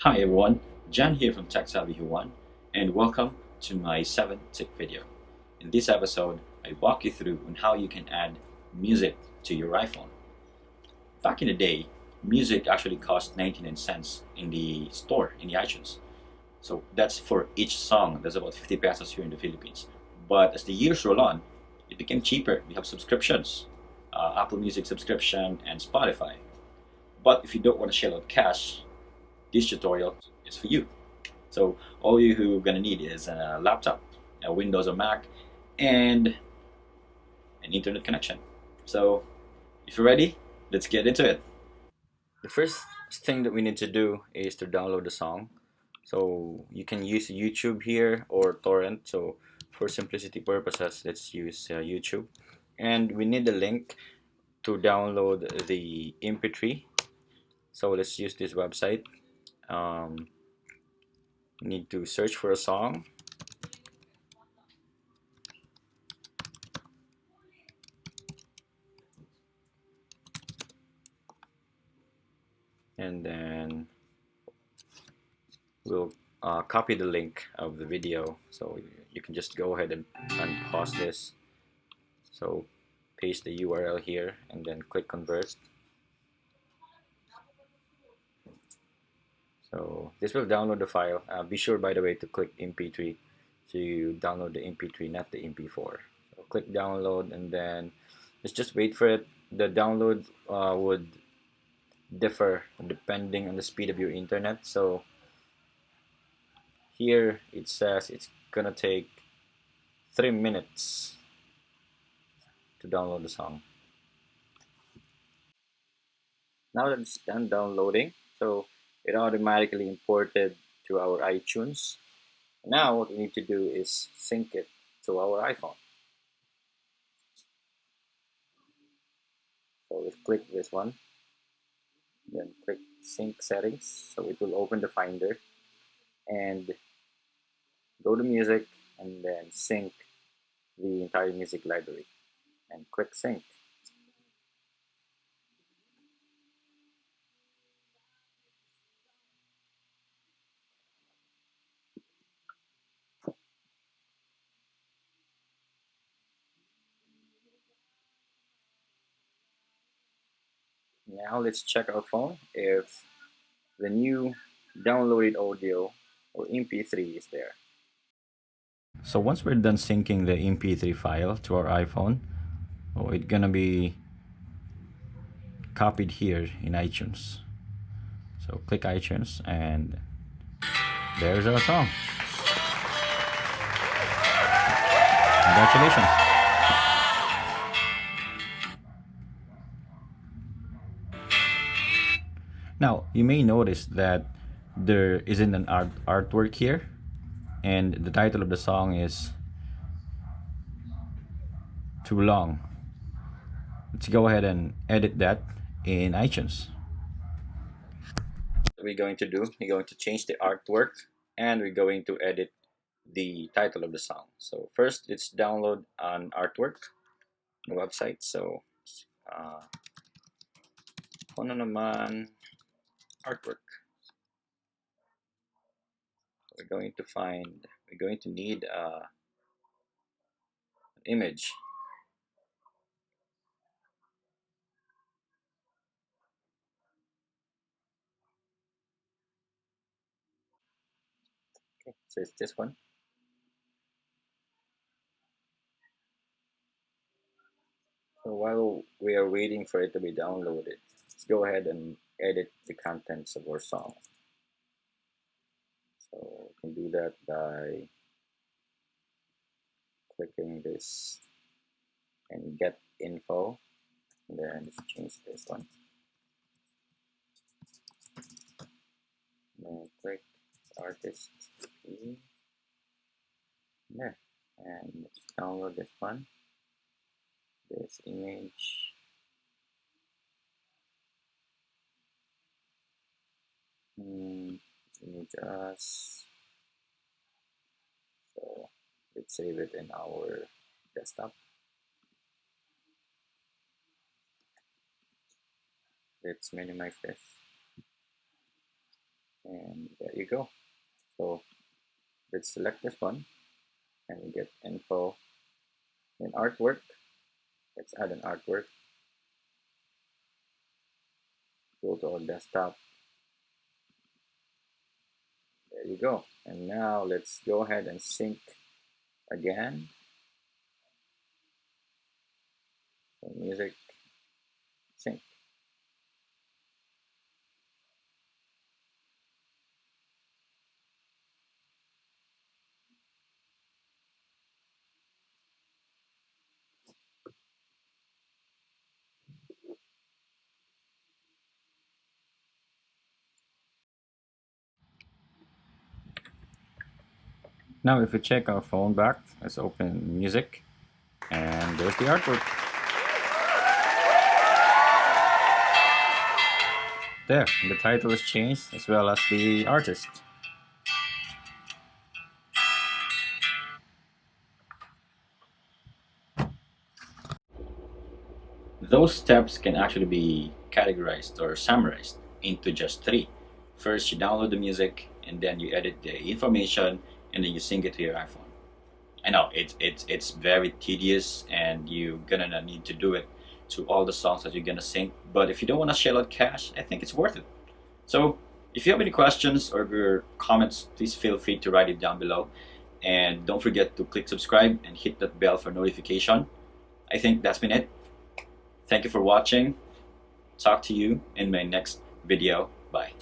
Hi everyone, Jan here from Tech Savvy One, and welcome to my 7th tip video. In this episode, I walk you through on how you can add music to your iPhone. Back in the day, music actually cost 99 cents in the store, in the iTunes. So that's for each song. That's about 50 pesos here in the Philippines. But as the years roll on, it became cheaper. We have subscriptions, Apple Music subscription, and Spotify. But if you don't want to shell out cash, this tutorial is for you. So all you who are gonna need is a laptop, a Windows or Mac, and an internet connection. So if you're ready, let's get into it. The first thing that we need to do is to download the song. So you can use YouTube here or torrent. So for simplicity purposes, let's use YouTube. And we need the link to download the MP3. So let's use this website. Um, we need to search for a song, and then we'll copy the link of the video. So you can just go ahead and pause this. So paste the URL here and then click convert. So this will download the file. Be sure, by the way, to click MP3 so you download the MP3, not the MP4. So click download and then let's just wait for it. The download would differ depending on the speed of your internet. So here it says it's gonna take 3 minutes to download the song. Now that it's done downloading, so it automatically imported to our iTunes. Now what we need to do is sync it to our iPhone. So let's click this one, then click sync settings. So it will open the Finder and go to music and then sync the entire music library and click sync. Now let's check our phone if the new downloaded audio or MP3 is there. So once we're done syncing the MP3 file to our iPhone, it's gonna be copied here in iTunes. So click iTunes and there's our song. Congratulations. Now you may notice that there isn't an artwork here, and the title of the song is too long. Let's go ahead and edit that in iTunes. What we're going to do, we're going to change the artwork and we're going to edit the title of the song. So first, let's download an artwork on the website. So ano naman artwork. We're going to need an image. Okay, so it's this one. So while we are waiting for it to be downloaded, let's go ahead and edit the contents of our song. So we can do that by clicking this and get info, and then let's change this one. And then click artist there, and let's download this one, this image. Image us. So let's save it in our desktop. Let's minimize this and you go. So let's select this one and we get info in artwork. Let's add an artwork. Go to our desktop. There you go. And now let's go ahead and sync again. So music, sync. Now if we check our phone back, let's open music and there's the artwork. There, the title is changed as well as the artist. Those steps can actually be categorized or summarized into just three. First, you download the music, and then you edit the information, and then you sync it to your iPhone. I know it's very tedious, and you're gonna need to do it to all the songs that you're gonna sync. But if you don't want to shell out cash, I think it's worth it. So, if you have any questions or your comments, please feel free to write it down below. And don't forget to click subscribe and hit that bell for notification. I think that's been it. Thank you for watching. Talk to you in my next video. Bye.